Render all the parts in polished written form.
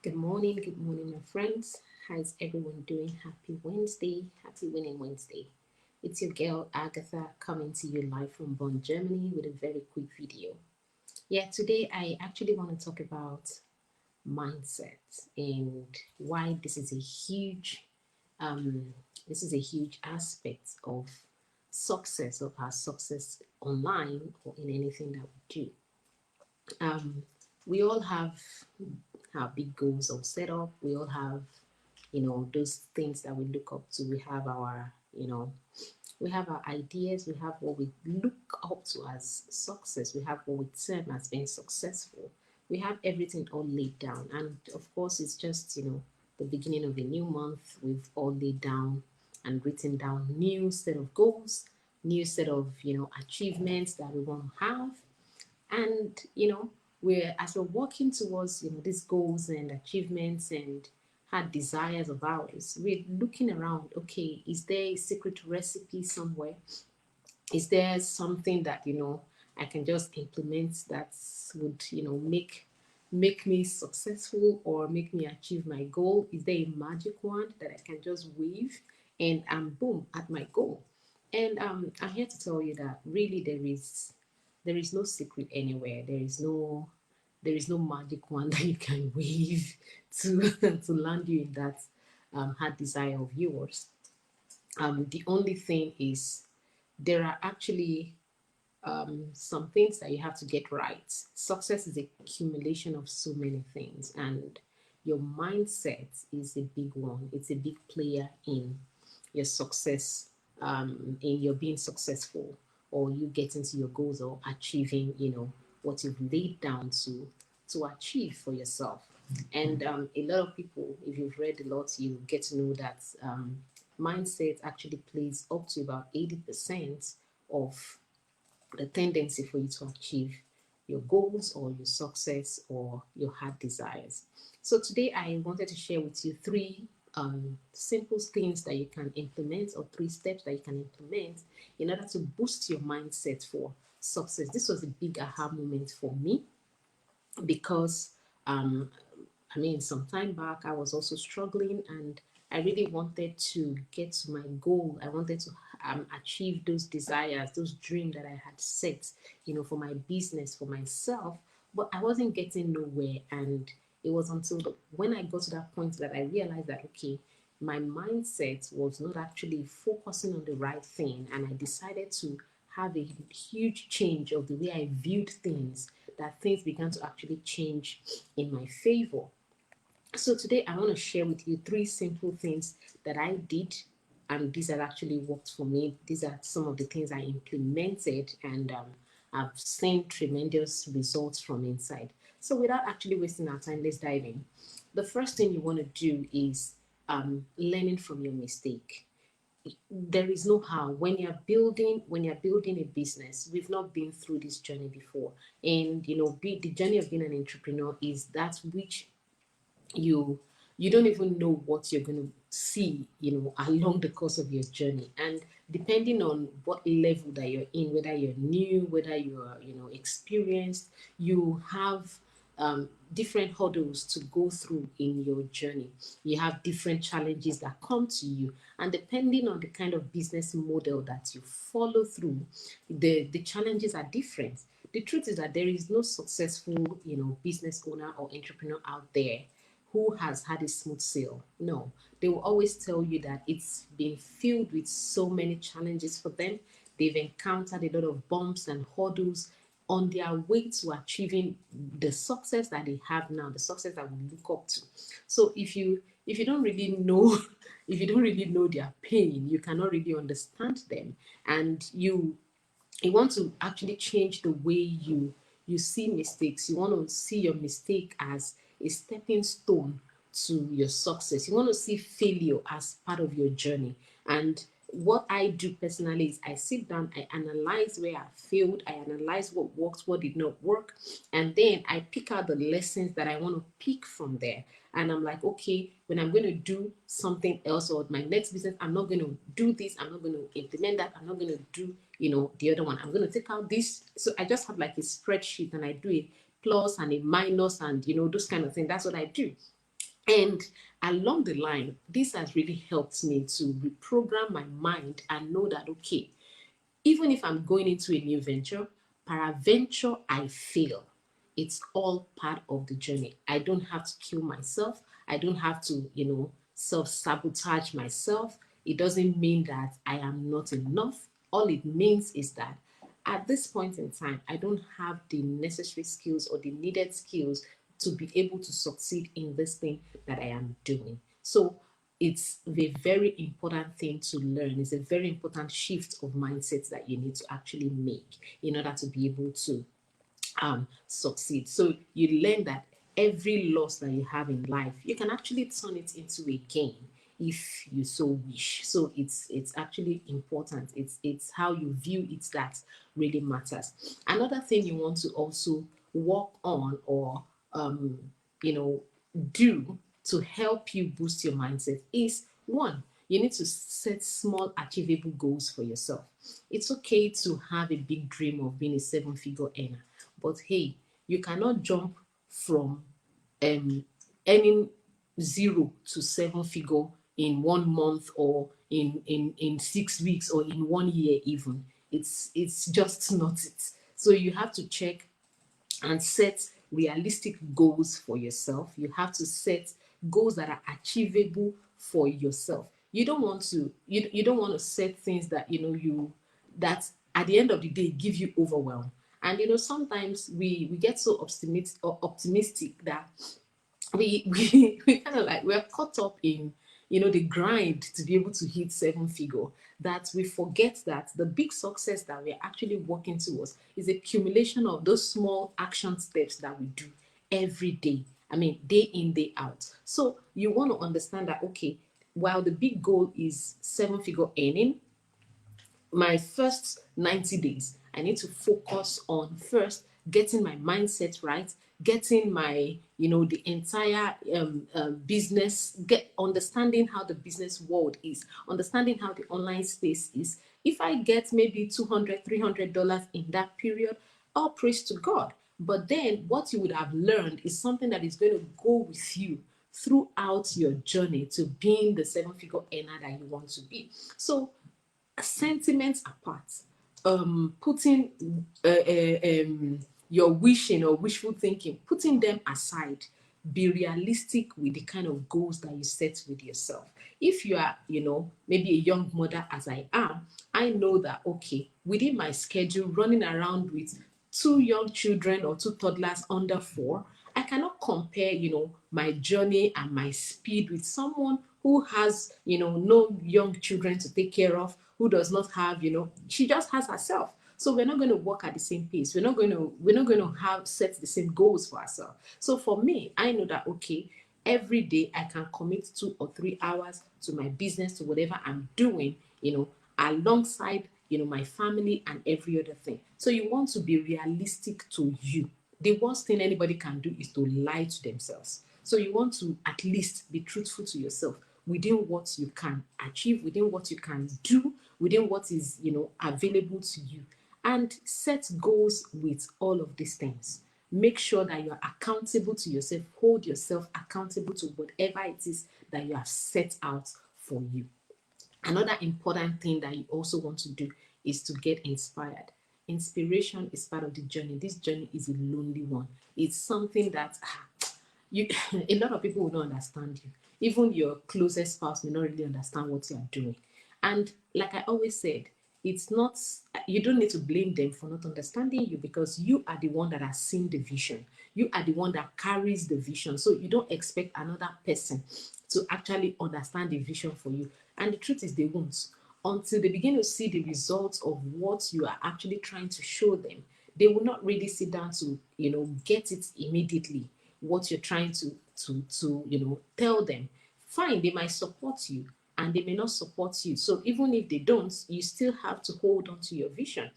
Good morning, my friends. How's everyone doing? Happy Wednesday, happy winning Wednesday. It's your girl Agatha coming to you live from Bonn, Germany with a very quick video. Today I actually want to talk about mindset and why um, this is a huge aspect of our success online or in anything that we do. We all have our big goals all set up. We all have, those things that we look up to. We have we have our ideas. We have what we look up to as success. We have what we term as being successful. We have everything all laid down. And of course, it's just, the beginning of a new month. We've all laid down and written down new set of goals, new set of, achievements that we want to have, and we're as we're working towards these goals and achievements and had desires of ours, we're looking around. Okay, is there a secret recipe somewhere? Is there something that I can just implement that would make me successful or make me achieve my goal? Is there a magic wand that I can just wave and I'm boom at my goal? And I'm here to tell you that really there is no secret anywhere. There is no magic wand that you can wave to to land you in that heart desire of yours. The only thing is there are actually some things that you have to get right. Success is a accumulation of so many things, and your mindset is a big one. It's a big player in your success, in your being successful, or you getting to your goals or achieving, what you've laid down to achieve for yourself. And a lot of people, if you've read a lot, you get to know that mindset actually plays up to about 80% of the tendency for you to achieve your goals or your success or your heart desires. So today I wanted to share with you three simple things that you can implement, or three steps that you can implement in order to boost your mindset for success. This was a big aha moment for me because um, some time back, I was also struggling and I really wanted to get to my goal. I wanted to achieve those desires, those dreams that I had set, for my business, for myself, but I wasn't getting nowhere. And it was until when I got to that point that I realized that, okay, my mindset was not actually focusing on the right thing. And I decided to have a huge change of the way I viewed things, that things began to actually change in my favor. So today I want to share with you three simple things that I did, and these have actually worked for me. These are some of the things I implemented, and I've seen tremendous results from inside. So without actually wasting our time, let's dive in. The first thing you want to do is learning from your mistake. There is no how. When you're building a business, we've not been through this journey before, and the journey of being an entrepreneur is that which you you don't even know what you're going to see along the course of your journey. And depending on what level that you're in, whether you're new, whether you're experienced, you have different hurdles to go through in your journey. You have different challenges that come to you, and depending on the kind of business model that you follow through, the challenges are different. The truth is that there is no successful business owner or entrepreneur out there who has had a smooth sail. No, they will always tell you that it's been filled with so many challenges for them. They've encountered a lot of bumps and hurdles on their way to achieving the success that they have now, the success that we look up to. So if you don't really know if you don't really know their pain, you cannot really understand them, and you want to actually change the way you see mistakes. You want to see your mistake as a stepping stone to your success. You want to see failure as part of your journey. And what I do personally is I sit down, I analyze where I failed, I analyze what worked, what did not work, and then I pick out the lessons that I want to pick from there. And I'm like, okay, when I'm going to do something else or my next business, I'm not going to do this, I'm not going to implement that, I'm not going to do the other one. I'm going to take out this. So I just have like a spreadsheet and I do a plus and a minus and those kind of things. That's what I do. And along the line, this has really helped me to reprogram my mind and know that, okay, even if I'm going into a new venture, peradventure I fail. It's all part of the journey. I don't have to kill myself. I don't have to, self sabotage myself. It doesn't mean that I am not enough. All it means is that at this point in time, I don't have the necessary skills or the needed skills to be able to succeed in this thing that I am doing. So it's a very important thing to learn. It's a very important shift of mindset that you need to actually make in order to be able to succeed. So you learn that every loss that you have in life, you can actually turn it into a gain if you so wish. So it's actually important. It's how you view it that really matters. Another thing you want to also work on or you know do to help you boost your mindset is one, you need to set small achievable goals for yourself. It's okay to have a big dream of being a seven-figure earner, but hey, you cannot jump from earning zero to seven-figure in 1 month or in 6 weeks or in 1 year even. It's just not it. So you have to check and set realistic goals for yourself. You have to set goals that are achievable for yourself. You don't want to you don't want to set things that that at the end of the day give you overwhelm. And sometimes we get so optimistic that we kind of like we're caught up in the grind to be able to hit seven-figure, that we forget that the big success that we're actually working towards is a accumulation of those small action steps that we do every day. I mean, day in, day out. So you want to understand that, okay, while the big goal is seven-figure earning, my first 90 days, I need to focus on first getting my mindset right, getting my, the entire business, get understanding how the business world is, understanding how the online space is. If I get maybe $200, $300 in that period, all praise to God. But then what you would have learned is something that is going to go with you throughout your journey to being the seven-figure earner that you want to be. So sentiments apart, putting your wishing or wishful thinking, putting them aside, be realistic with the kind of goals that you set with yourself. If you are, maybe a young mother as I am, I know that, okay, within my schedule, running around with two young children or two toddlers under 4, I cannot compare, my journey and my speed with someone who has, no young children to take care of, who does not have, she just has herself. So we're not going to work at the same pace. We're not going to have set the same goals for ourselves. So for me, I know that, okay, every day I can commit 2 or 3 hours to my business, to whatever I'm doing, alongside, my family and every other thing. So you want to be realistic to you. The worst thing anybody can do is to lie to themselves. So you want to at least be truthful to yourself within what you can achieve, within what you can do, within what is, available to you. And set goals with all of these things. Make sure that you are accountable to yourself. Hold yourself accountable to whatever it is that you have set out for you. Another important thing that you also want to do is to get inspired. Inspiration is part of the journey. This journey is a lonely one. It's something that you a lot of people will not understand you. Even your closest spouse may not really understand what you are doing. And like I always said, it's not, you don't need to blame them for not understanding you, because you are the one that has seen the vision. You are the one that carries the vision. So you don't expect another person to actually understand the vision for you. And the truth is, they won't. Until they begin to see the results of what you are actually trying to show them, they will not really sit down to, get it immediately, what you're trying to tell them. Fine, they might support you and they may not support you. So even if they don't, you still have to hold on to your vision.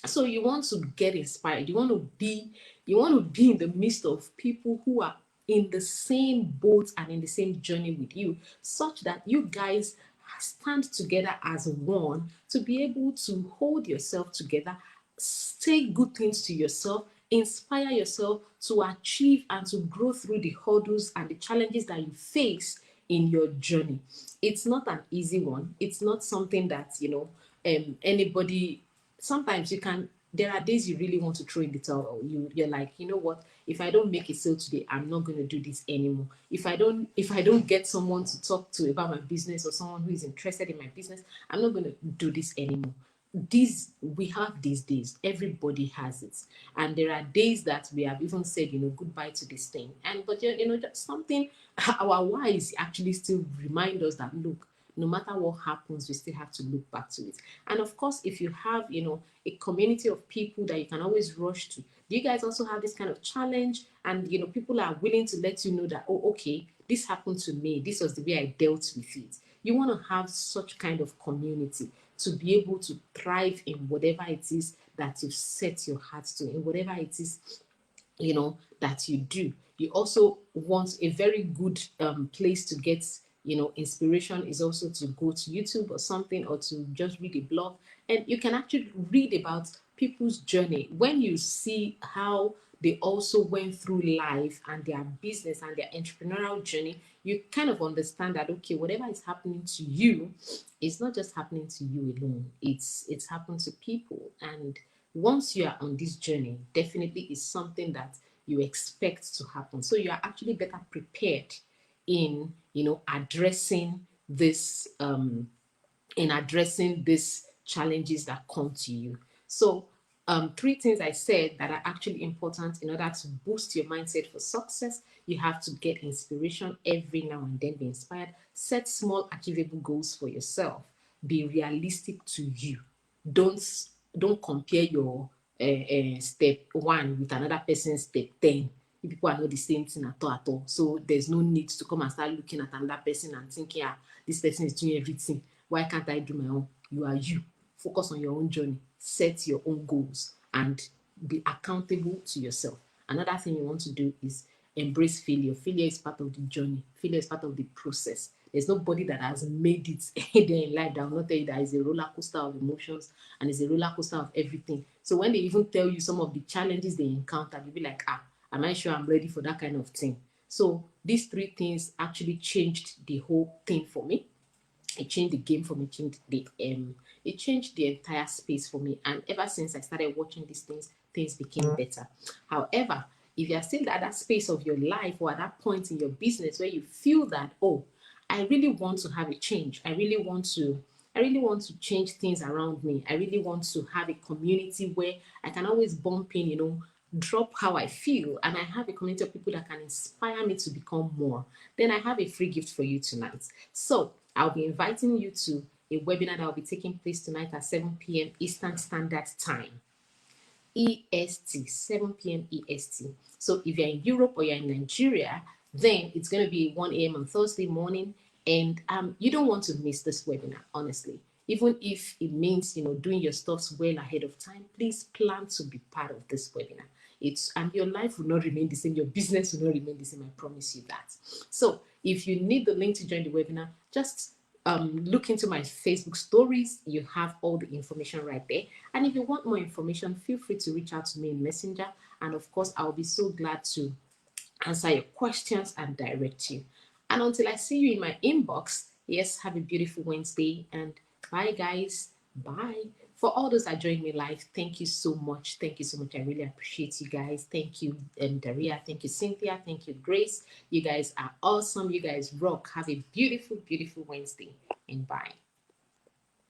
So you want to get inspired. You want to be in the midst of people who are in the same boat and in the same journey with you, such that you guys stand together as one to be able to hold yourself together, say good things to yourself, inspire yourself to achieve and to grow through the hurdles and the challenges that you face in your journey. It's not an easy one. It's not something that, anybody, sometimes you can, there are days you really want to throw in the towel. You're like, you know what, if I don't make a sale today, I'm not going to do this anymore. If I don't get someone to talk to about my business, or someone who is interested in my business, I'm not going to do this anymore. These, we have these days, everybody has it. And there are days that we have even said, goodbye to this thing. And but that's something our wise actually still remind us that, look, no matter what happens, we still have to look back to it. And of course, if you have, a community of people that you can always rush to, do you guys also have this kind of challenge? And people are willing to let you know that, oh, okay, this happened to me, this was the way I dealt with it. You want to have such kind of community to be able to thrive in whatever it is that you've set your heart to, in whatever it is that you do. You also want a very good place to get inspiration, is also to go to YouTube or something, or to just read a blog. And you can actually read about people's journey. When you see how they also went through life and their business and their entrepreneurial journey, you kind of understand that, okay, whatever is happening to you, it's not just happening to you alone. It's happened to people. And once you are on this journey, definitely is something that you expect to happen. So you are actually better prepared in addressing this these challenges that come to you. So three things I said that are actually important in order to boost your mindset for success. You have to get inspiration every now and then, be inspired, set small achievable goals for yourself, be realistic to you. Don't compare your step one with another person's step 10. If people are not the same thing at all. So there's no need to come and start looking at another person and thinking, this person is doing everything, why can't I do my own? You are you. Focus on your own journey, set your own goals, and be accountable to yourself. Another thing you want to do is embrace failure. Failure is part of the journey. Failure is part of the process. There's nobody that has made it there in life that will not tell you that it's a roller coaster of emotions and it's a roller coaster of everything. So when they even tell you some of the challenges they encounter, you'll be like, am I sure I'm ready for that kind of thing? So these three things actually changed the whole thing for me. It changed the game for me, it changed the entire space for me. And ever since I started watching these things became better. However, if you are still at that space of your life, or at that point in your business where you feel that, oh, I really want to have a change, I really want to change things around me, I really want to have a community where I can always bump in, drop how I feel, and I have a community of people that can inspire me to become more, then I have a free gift for you tonight. So I'll be inviting you to a webinar that will be taking place tonight at 7 p.m. Eastern Standard Time. EST, 7 p.m. EST. So if you're in Europe or you're in Nigeria, then it's going to be 1 a.m. on Thursday morning. And you don't want to miss this webinar, honestly. Even if it means, doing your stuffs well ahead of time, please plan to be part of this webinar. And your life will not remain the same. Your business will not remain the same. I promise you that. So if you need the link to join the webinar, just look into my Facebook stories. You have all the information right there. And if you want more information, feel free to reach out to me in Messenger. And of course, I'll be so glad to answer your questions and direct you. And until I see you in my inbox, yes, have a beautiful Wednesday. And bye, guys. Bye. For all those that joined me live, thank you so much. Thank you so much. I really appreciate you guys. Thank you, Daria. Thank you, Cynthia. Thank you, Grace. You guys are awesome. You guys rock. Have a beautiful, beautiful Wednesday. And bye.